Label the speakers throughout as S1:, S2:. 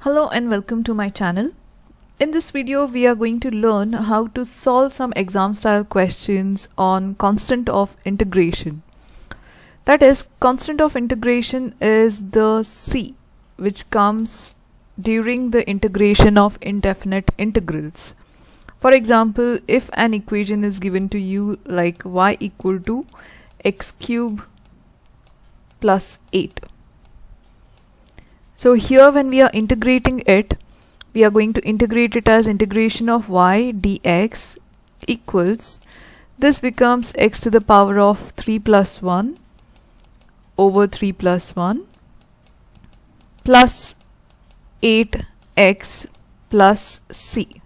S1: Hello and welcome to my channel. In this video we are going to learn how to solve some exam style questions on constant of integration. That is, constant of integration is the C which comes during the integration of indefinite integrals. For example, if an equation is given to you like y equal to x cube plus 8. So here when we are integrating it, we are going to integrate it as integration of y dx equals, this becomes x to the power of 3 plus 1 over 3 plus 1 plus 8x plus c.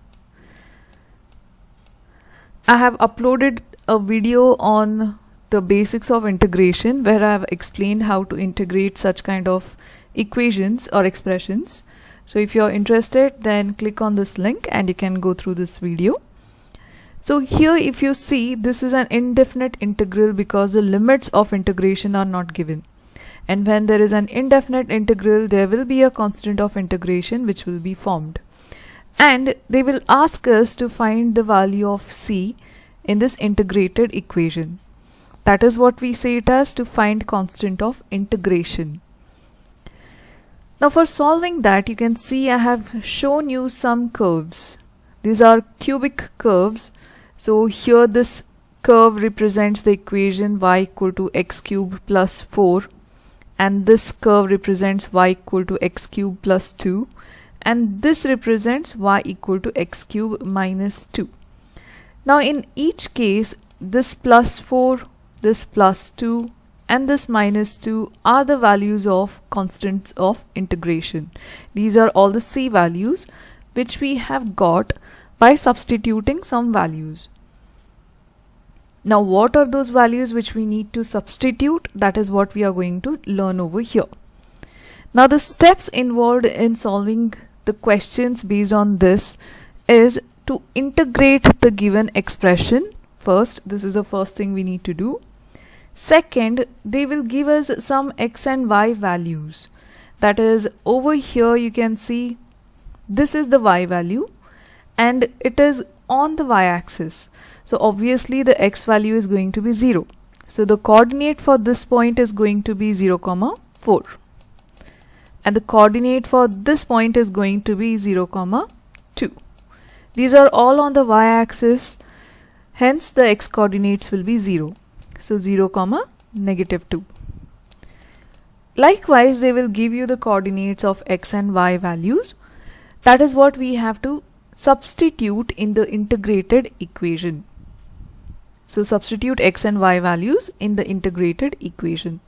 S1: I have uploaded a video on the basics of integration where I have explained how to integrate such kind of equations or expressions. So if you're interested, then click on this link and you can go through this video. So here if you see, this is an indefinite integral because the limits of integration are not given. And when there is an indefinite integral, there will be a constant of integration which will be formed. And they will ask us to find the value of c in this integrated equation. That is what we say it as, to find constant of integration. Now for solving that, you can see I have shown you some curves. These are cubic curves. So here this curve represents the equation y equal to x cube plus 4, and this curve represents y equal to x cube plus 2, and this represents y equal to x cube minus 2. Now in each case, this plus 4, this plus 2 and this minus 2 are the values of constants of integration. These are all the c values which we have got by substituting some values. Now what are those values which we need to substitute? That is what we are going to learn over here. Now the steps involved in solving the questions based on this is to integrate the given expression. First, this is the first thing we need to do. Second, they will give us some x and y values. That is, over here you can see this is the y value and it is on the y-axis. So obviously the x value is going to be 0. So the coordinate for this point is going to be 0, 4. And the coordinate for this point is going to be 0, 2. These are all on the y-axis, hence the x coordinates will be 0. So 0, negative 2. Likewise, they will give you the coordinates of x and y values. That is what we have to substitute in the integrated equation. So substitute x and y values in the integrated equation.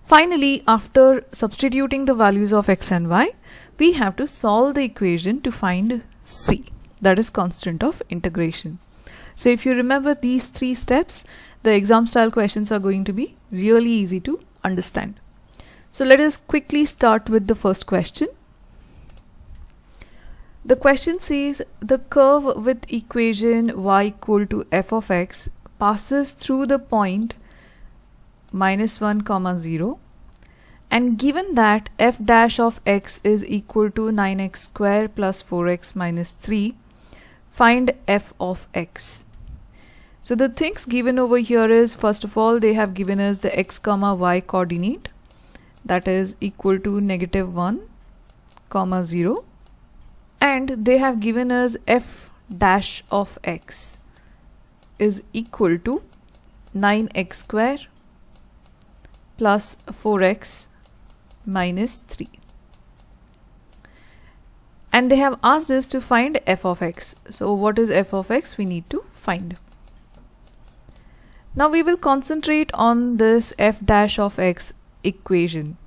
S1: Finally, after substituting the values of x and y, we have to solve the equation to find c, that is constant of integration. So if you remember these three steps, the exam style questions are going to be really easy to understand. So let us quickly start with the first question. The question says the curve with equation y equal to f of x passes through the point -1, 0, and given that f dash of x is equal to 9x square plus 4x minus 3, find f of x. So the things given over here is, first of all, they have given us the x, y coordinate, that is equal to -1, 0, and they have given us f dash of x is equal to 9x square plus 4x minus 3. And they have asked us to find f of x. So what is f of x? We need to find. Now we will concentrate on this f dash of x equation.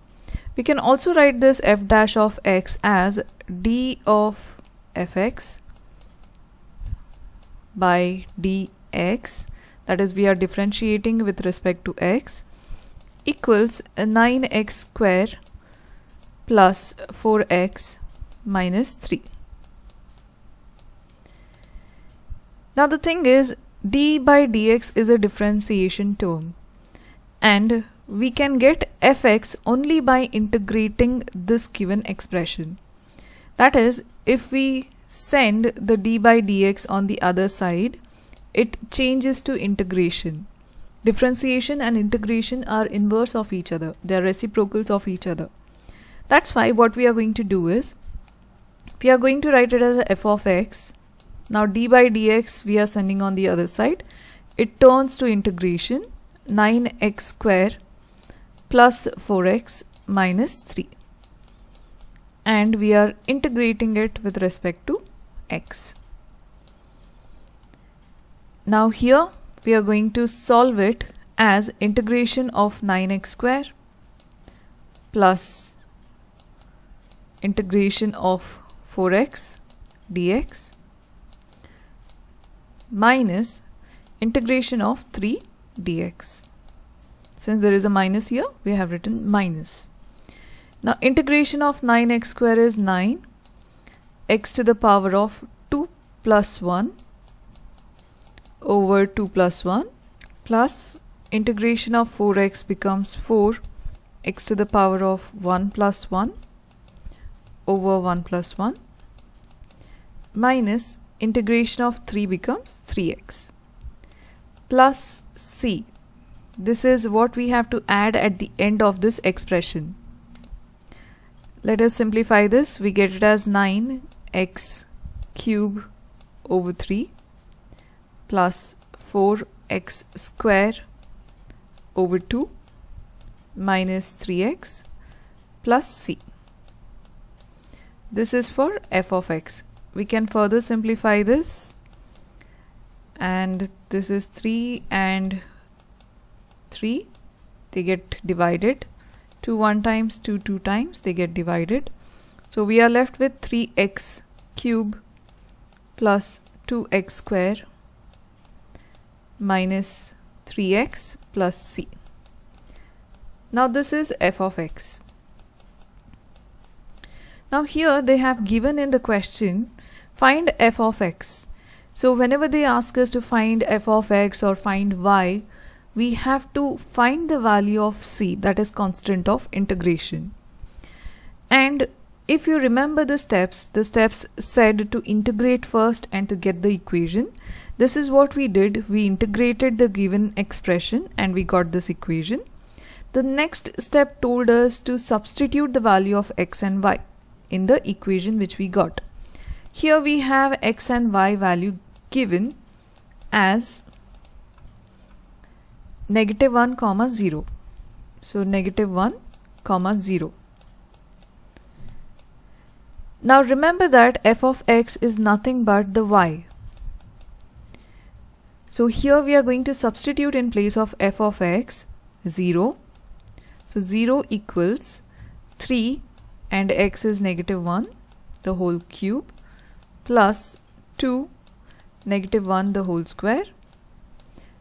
S1: We can also write this f dash of x as d of fx by dx, that is we are differentiating with respect to x, equals 9x square plus 4x minus 3. Now the thing is, d by dx is a differentiation term, and we can get fx only by integrating this given expression. That is, if we send the d by dx on the other side, it changes to integration. Differentiation and integration are inverse of each other. They are reciprocals of each other. That's why what we are going to do is, we are going to write it as a f of x. Now d by dx we are sending on the other side. It turns to integration 9x square plus 4x minus 3. And we are integrating it with respect to x. Now here we are going to solve it as integration of 9x square plus integration of 4x dx minus integration of 3 dx. Since there is a minus here, we have written minus. Now integration of 9x square is 9 x to the power of 2 plus 1 over 2 plus 1 plus integration of 4x becomes 4 x to the power of 1 plus 1 over 1 plus 1 minus integration of 3 becomes 3x plus c. This is what we have to add at the end of this expression. Let us simplify this. We get it as 9x cube over 3 plus 4x square over 2 minus 3x plus c. This is for f of x. We can further simplify this, and this is 3 and 3, they get divided. 2 1 times, 2 2 times, they get divided. So we are left with 3x cube plus 2x square minus 3x plus c. Now this is f of x. Now here they have given in the question, find f of x. So whenever they ask us to find f of x or find y, we have to find the value of c, that is constant of integration. And if you remember the steps said to integrate first and to get the equation. This is what we did. We integrated the given expression and we got this equation. The next step told us to substitute the value of x and y in the equation which we got. Here we have x and y value given as -1, 0. So -1, 0. Now remember that f of x is nothing but the y. So here we are going to substitute in place of f of x 0. So 0 equals 3 and x is -1 the whole cube plus 2 -1 the whole square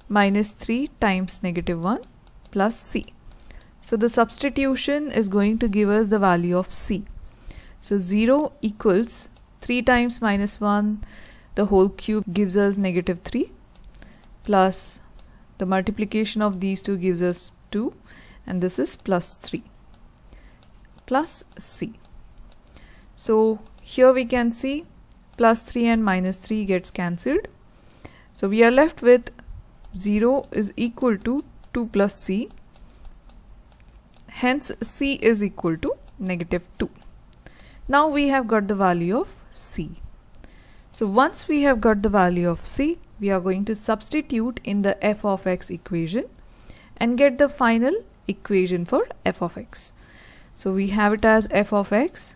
S1: minus 3 times -1 plus c. So the substitution is going to give us the value of c. So 0 equals 3 times -1 the whole cube gives us -3 plus the multiplication of these two gives us 2 and this is plus 3 plus c. So here we can see plus 3 and minus 3 gets cancelled. So we are left with 0 is equal to 2 plus c. Hence c is equal to -2. Now we have got the value of c. So once we have got the value of c, we are going to substitute in the f of x equation and get the final equation for f of x. So we have it as f of x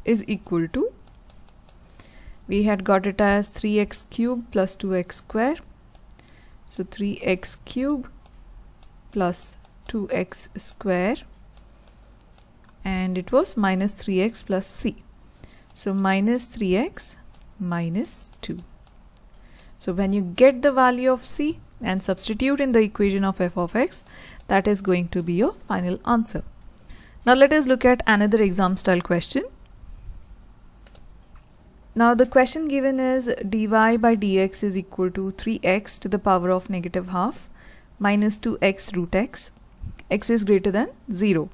S1: is equal to, we had got it as 3x cube plus 2x square. So 3x cube plus 2x square and it was minus 3x plus c. So minus 3x minus 2. So when you get the value of c and substitute in the equation of f of x, that is going to be your final answer. Now let us look at another exam style question. Now the question given is dy by dx is equal to 3x to the power of -12 minus 2x root x. X is greater than 0.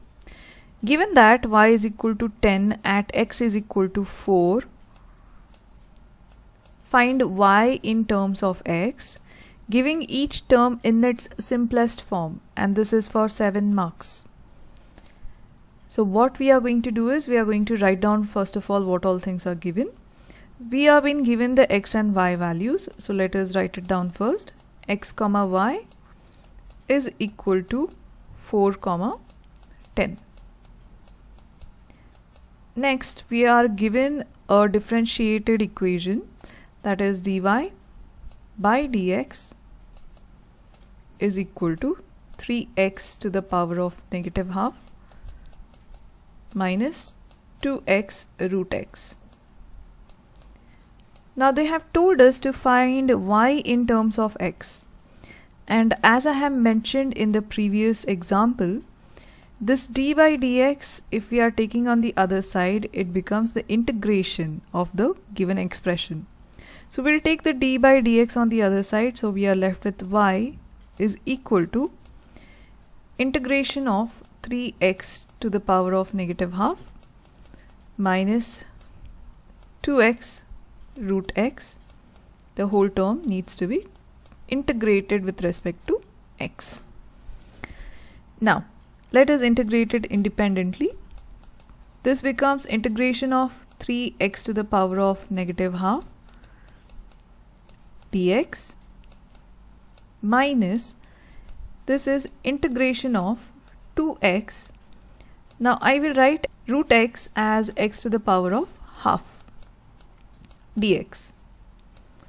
S1: Given that y is equal to 10 at x is equal to 4, find y in terms of x, giving each term in its simplest form, and this is for 7 marks. So what we are going to do is we are going to write down first of all what all things are given. We have been given the x and y values, so let us write it down first. X comma y is equal to 4 comma 10. Next, we are given a differentiated equation, that is dy by dx is equal to 3x to the power of negative half minus 2x root x. Now they have told us to find y in terms of x, and as I have mentioned in the previous example, this d by dx, if we are taking on the other side, it becomes the integration of the given expression. So we'll take the d by dx on the other side, so we are left with y is equal to integration of 3x to the power of negative half minus 2x root x. The whole term needs to be integrated with respect to x. Now let us integrate it independently. This becomes integration of 3x to the power of negative half dx minus, this is integration of 2x. Now I will write root x as x to the power of half dx.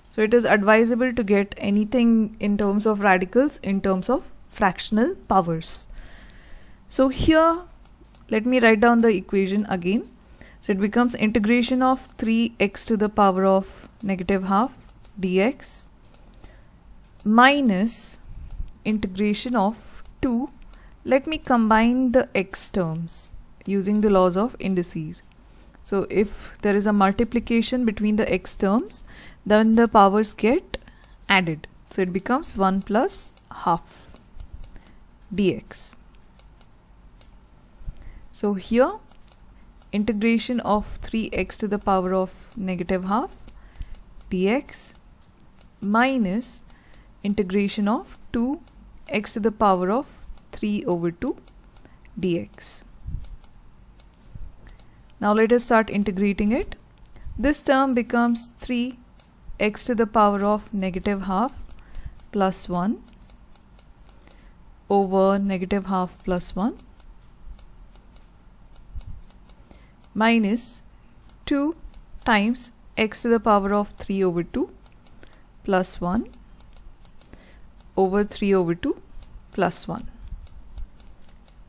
S1: So it is advisable to get anything in terms of radicals in terms of fractional powers. So here let me write down the equation again. So it becomes integration of 3x to the power of negative half dx minus integration of 2. Let me combine the x terms using the laws of indices. So if there is a multiplication between the x terms, then the powers get added. So it becomes 1 plus half dx. So here integration of 3x to the power of negative half dx minus integration of 2x to the power of 3 over 2 dx. Now let us start integrating it. This term becomes 3x to the power of negative half plus 1 over negative half plus 1 minus 2 times x to the power of 3 over 2 plus 1 over 3 over 2 plus 1.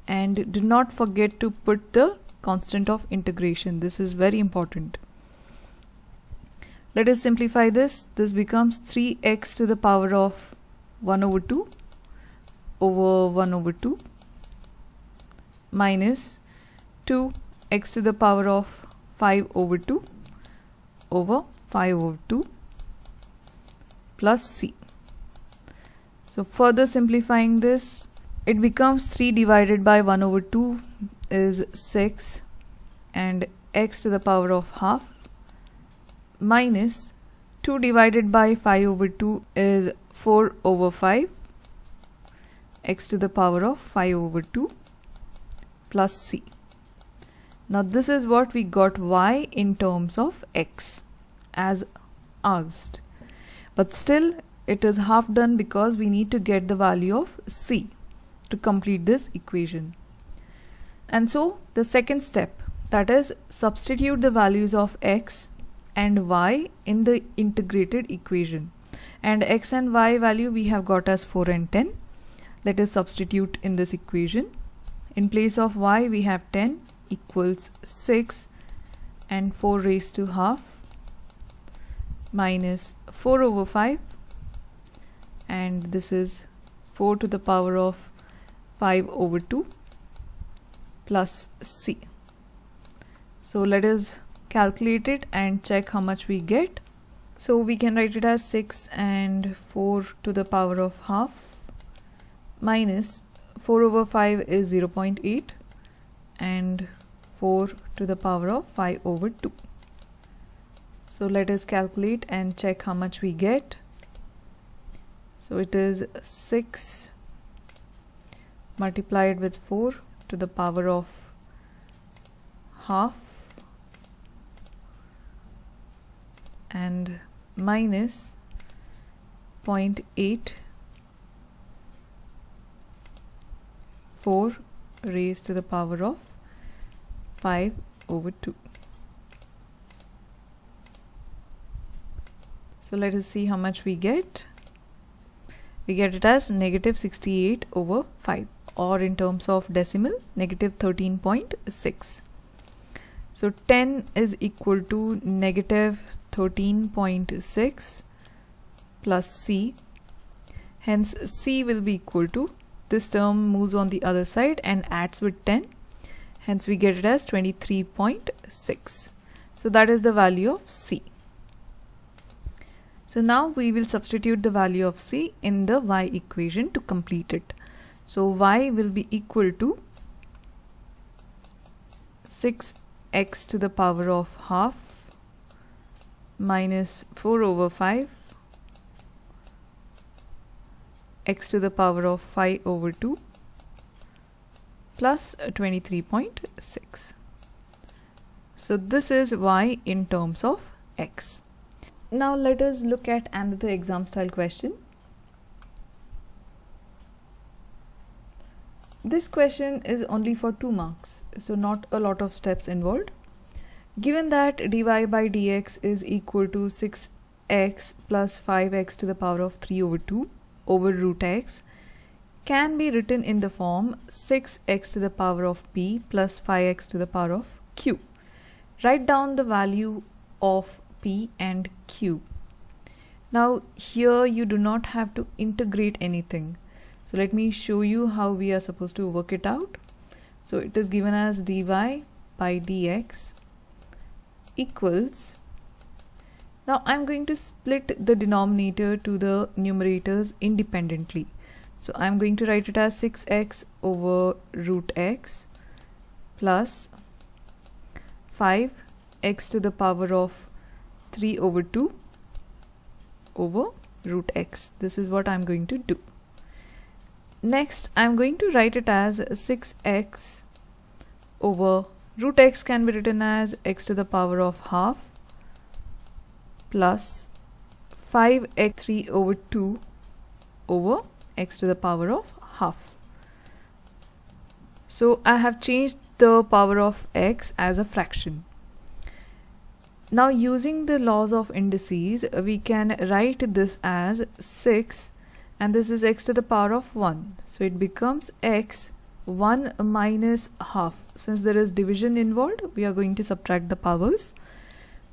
S1: And do not forget to put the constant of integration. This is very important. Let us simplify this. This becomes 3x to the power of 1 over 2 over 1 over 2 minus 2x to the power of 5 over 2 over 5 over 2 plus c. So further simplifying this, it becomes 3 divided by 1 over 2 is 6 and x to the power of half minus 2 divided by 5 over 2 is 4 over 5 x to the power of 5 over 2 plus c. Now this is what we got y in terms of x as asked, but still it is half done because we need to get the value of c to complete this equation. And so the second step, that is substitute the values of x and y in the integrated equation, and x and y value we have got as 4 and 10. Let us substitute in this equation. In place of y we have 10 equals 6 and 4 raised to half minus 4 over 5, and this is 4 to the power of 5 over 2 plus c. So let us calculate it and check how much we get. So we can write it as 6 and 4 to the power of half minus 4 over 5 is 0.8 and 4 to the power of 5 over 2. So let us calculate and check how much we get. So it is 6 multiplied with 4 to the power of half and minus 0.8 4 raised to the power of 5 over 2. So let us see how much we get. We get it as negative 68 over 5, or in terms of decimal, negative 13.6. So 10 is equal to negative 13.6 plus c. Hence c will be equal to, this term moves on the other side and adds with 10. Hence we get it as 23.6. So that is the value of c. So now we will substitute the value of c in the y equation to complete it. So y will be equal to 6x to the power of half minus 4 over 5 x to the power of 5 over 2 plus 23.6. So this is y in terms of x. Now let us look at another exam style question. This question is only for 2 marks, so not a lot of steps involved. Given that dy by dx is equal to 6x plus 5x to the power of 3 over 2 over root x can be written in the form 6x to the power of p plus 5x to the power of q. Write down the value of p and q. Now here you do not have to integrate anything. So let me show you how we are supposed to work it out. So it is given as dy by dx equals, now I'm going to split the denominator to the numerators independently. So I'm going to write it as 6x over root x plus 5x to the power of 3 over 2 over root x. This is what I'm going to do. Next, I'm going to write it as 6x over root x can be written as x to the power of half plus 5x 3 over 2 over x to the power of half. So I have changed the power of x as a fraction. Now using the laws of indices, we can write this as 6 and this is x to the power of 1. So it becomes x 1 minus half. Since there is division involved, we are going to subtract the powers,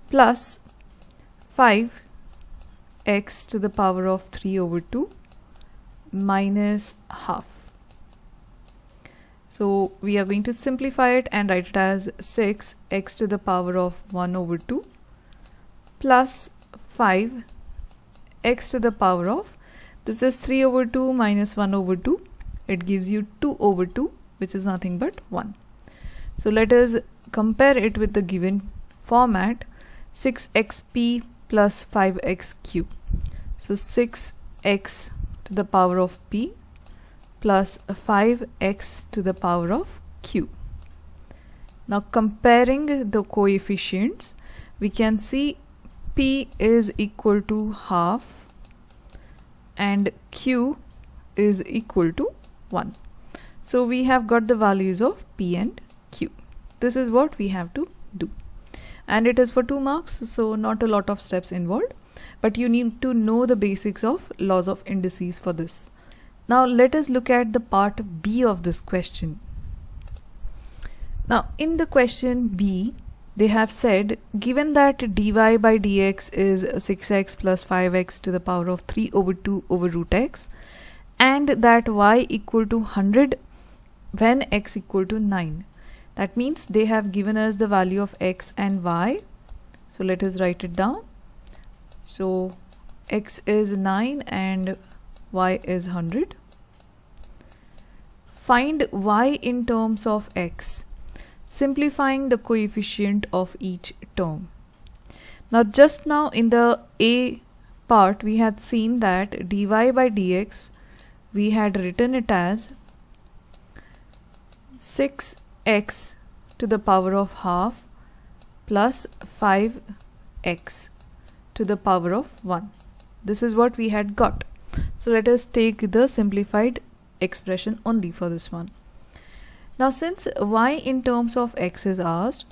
S1: plus 5x to the power of 3 over 2 minus half. So we are going to simplify it and write it as 6x to the power of 1 over 2 plus 5x to the power of, this is 3 over 2 minus 1 over 2. It gives you 2 over 2, which is nothing but 1. So let us compare it with the given format, 6xp plus 5xq. So 6x to the power of p plus 5x to the power of q. Now comparing the coefficients, we can see p is equal to half and q is equal to 1. So we have got the values of p and q. This is what we have to do. And it is for 2 marks, so not a lot of steps involved. But you need to know the basics of laws of indices for this. Now let us look at the part B of this question. Now in the question B, they have said, given that dy by dx is 6x plus 5x to the power of 3 over 2 over root x, and that y equal to 100 when x equal to 9. That means they have given us the value of x and y. So let us write it down. So x is 9 and y is 100. Find y in terms of x. simplifying the coefficient of each term. Now just now in the A part we had seen that dy by dx we had written it as 6x to the power of half plus 5x to the power of 1. This is what we had got. So let us take the simplified expression only for this one. Now since y in terms of x is asked,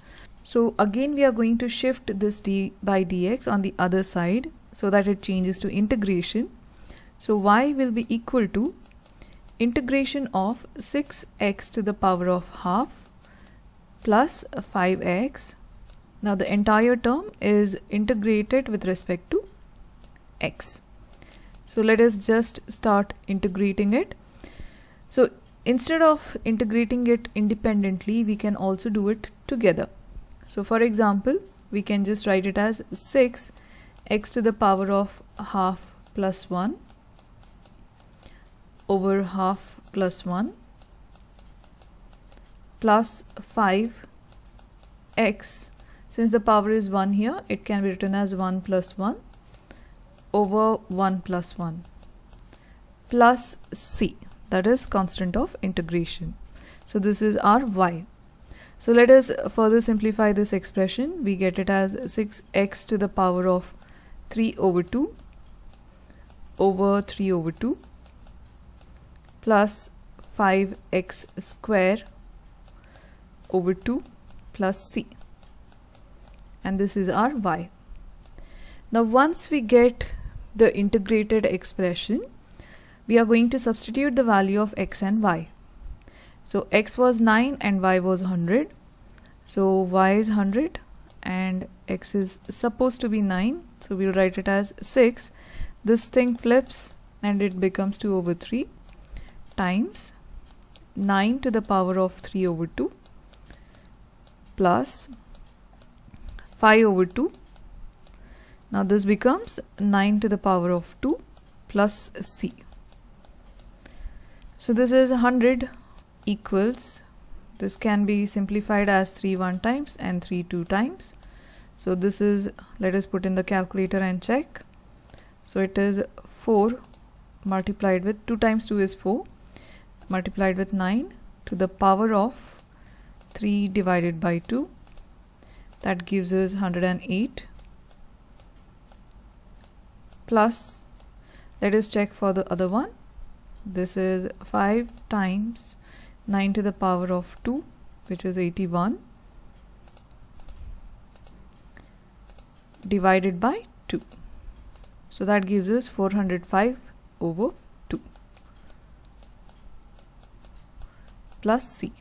S1: so again we are going to shift this d by dx on the other side so that it changes to integration. So y will be equal to integration of 6x to the power of half plus 5x. Now the entire term is integrated with respect to x. So let us just start integrating it. So instead of integrating it independently, we can also do it together. So for example, we can just write it as 6x to the power of half plus 1 over half plus 1 plus 5x. Since the power is 1 here, it can be written as 1 plus 1 over 1 plus 1 plus c, that is constant of integration. So this is our y. So let us further simplify this expression. We get it as 6x to the power of 3 over 2 over 3 over 2 plus 5x square over 2 plus c, and this is our y. Now once we get the integrated expression, we are going to substitute the value of x and y. So x was 9 and y was 100. So y is 100 and x is supposed to be 9. So we'll write it as 6. This thing flips and it becomes 2 over 3 times 9 to the power of 3 over 2 plus 5 over 2. Now this becomes 9 to the power of 2 plus c. So this is 100 equals, this can be simplified as 3 1 times and 3 2 times. So this is, let us put in the calculator and check. So it is 4 multiplied with 2 times 2 is 4 multiplied with 9 to the power of 3 divided by 2. That gives us 108 plus, let us check for the other one. This is 5 times 9 to the power of 2, which is 81 divided by 2. So that gives us 405 over 2 plus c.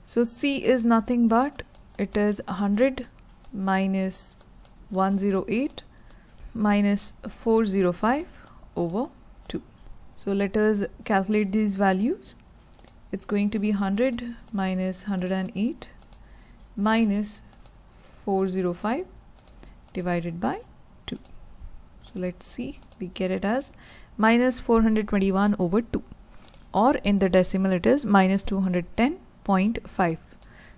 S1: So c is nothing but it is 100 minus 108 minus 405 over 2. So let us calculate these values. It's going to be 100 minus 108 minus 405 divided by 2. So let's see, we get it as minus 421 over 2, or in the decimal it is minus 210.5.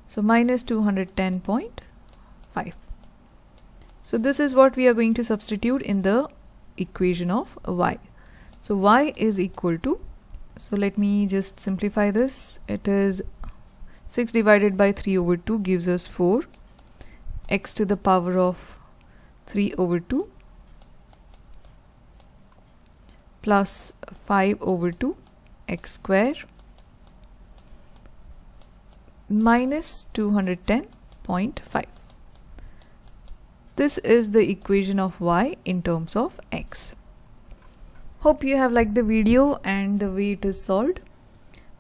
S1: So minus 210.5. So this is what we are going to substitute in the equation of y. So y is equal to, so let me just simplify this. It is 6 divided by 3 over 2 gives us 4, x to the power of 3 over 2 plus 5 over 2 x square minus 210.5. This is the equation of y in terms of x. Hope you have liked the video and the way it is solved.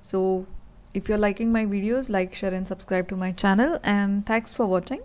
S1: So if you're liking my videos, like, share and subscribe to my channel, and thanks for watching.